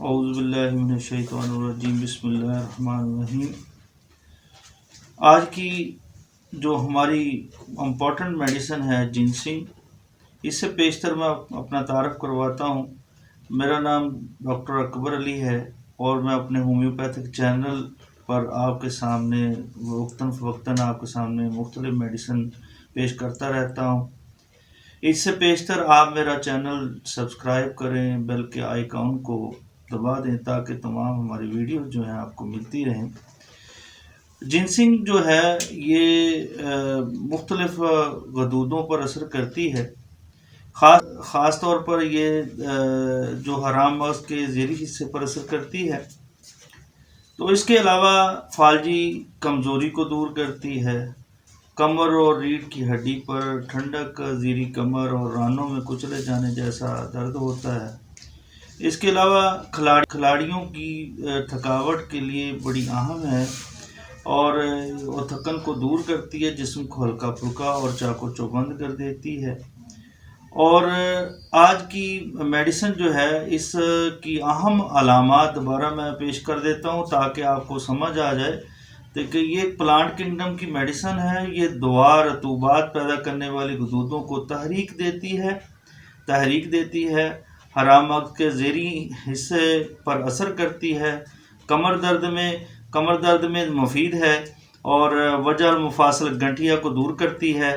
اعوذ باللہ من الشیطان الرجیم، بسم اللہ الرحمن الرحیم۔ آج کی جو ہماری امپورٹنٹ میڈیسن ہے جنسنگ، اس سے پیشتر میں اپنا تعارف کرواتا ہوں۔ میرا نام ڈاکٹر اکبر علی ہے اور میں اپنے ہومیوپیتھک چینل پر آپ کے سامنے وقتاً فوقتاً آپ کے سامنے مختلف میڈیسن پیش کرتا رہتا ہوں۔ اس سے پیشتر آپ میرا چینل سبسکرائب کریں، بیل کے آئیکن کو دبا دیں تاکہ تمام ہماری ویڈیو جو ہیں آپ کو ملتی رہیں۔ جنسنگ جو ہے یہ مختلف غدودوں پر اثر کرتی ہے، خاص طور پر یہ جو حرام مغز کے ذیلی حصے پر اثر کرتی ہے۔ تو اس کے علاوہ فالجی کمزوری کو دور کرتی ہے، کمر اور ریڑھ کی ہڈی پر ٹھنڈک، زیری کمر اور رانوں میں کچلے جانے جیسا درد ہوتا ہے۔ اس کے علاوہ کھلاڑیوں کی تھکاوٹ کے لیے بڑی اہم ہے اور وہ تھکن کو دور کرتی ہے، جسم کو ہلکا پھلکا اور چاق و چوبند کر دیتی ہے۔ اور آج کی میڈیسن جو ہے اس کی اہم علامات دوبارہ میں پیش کر دیتا ہوں تاکہ آپ کو سمجھ آ جائے کہ یہ پلانٹ کنگڈم کی میڈیسن ہے۔ یہ دوا رطوبات پیدا کرنے والی غدودوں کو تحریک دیتی ہے، حرام مغز کے ذیلی حصے پر اثر کرتی ہے، کمر درد میں مفید ہے اور وجع المفاصل گنٹھیا کو دور کرتی ہے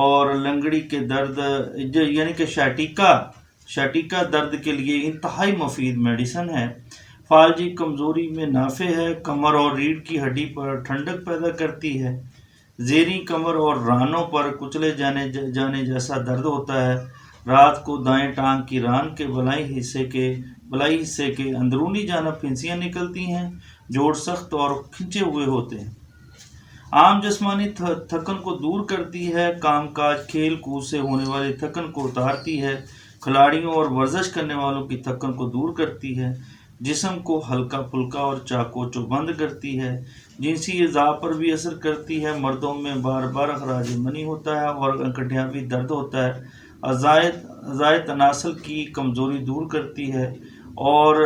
اور لنگڑی کے درد یعنی کہ شیٹیکا درد کے لیے انتہائی مفید میڈیسن ہے۔ فالجی کمزوری میں نافع ہے، کمر اور ریڑھ کی ہڈی پر ٹھنڈک پیدا کرتی ہے، زیریں کمر اور رانوں پر کچلے جانے جیسا درد ہوتا ہے، رات کو دائیں ٹانگ کی ران کے بلائی حصے کے اندرونی جانب پھنسیاں نکلتی ہیں، جوڑ سخت اور کھنچے ہوئے ہوتے ہیں، عام جسمانی تھکن کو دور کرتی ہے، کام کاج کھیل کود سے ہونے والی تھکن کو اتارتی ہے، کھلاڑیوں اور ورزش کرنے والوں کی تھکن کو دور کرتی ہے، جسم کو ہلکا پھلکا اور چاق و چوبند کرتی ہے، جنسی اعضاء پر بھی اثر کرتی ہے، مردوں میں بار بار اخراج منی ہوتا ہے اور انکٹیاوی درد ہوتا ہے، اعضائے تناسل کی کمزوری دور کرتی ہے اور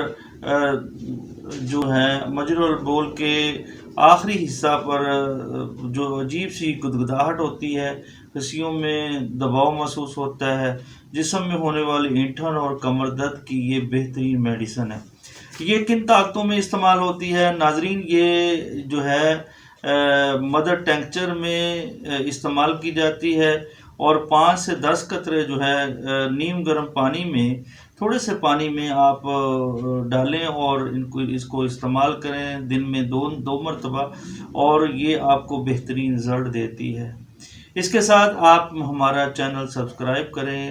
جو ہے مجرا البول کے آخری حصہ پر جو عجیب سی گدگداہٹ ہوتی ہے، پسلیوں میں دباؤ محسوس ہوتا ہے، جسم میں ہونے والی اینٹھن اور کمر درد کی یہ بہترین میڈیسن ہے۔ یہ کن طاقتوں میں استعمال ہوتی ہے؟ ناظرین، یہ جو ہے مدر ٹینکچر میں استعمال کی جاتی ہے اور 5 سے 10 قطرے جو ہے نیم گرم پانی میں، تھوڑے سے پانی میں آپ ڈالیں اور اس کو استعمال کریں دن میں 2 مرتبہ، اور یہ آپ کو بہترین رزلٹ دیتی ہے۔ اس کے ساتھ آپ ہمارا چینل سبسکرائب کریں،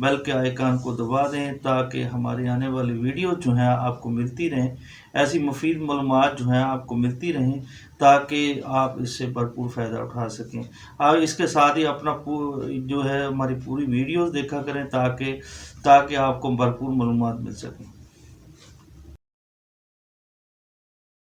بیل کے آئیکن کو دبا دیں تاکہ ہماری آنے والی ویڈیو جو ہیں آپ کو ملتی رہیں، ایسی مفید معلومات جو ہیں آپ کو ملتی رہیں تاکہ آپ اس سے بھرپور فائدہ اٹھا سکیں۔ آپ اس کے ساتھ ہی اپنا جو ہے ہماری پوری ویڈیوز دیکھا کریں تاکہ آپ کو بھرپور معلومات مل سکیں۔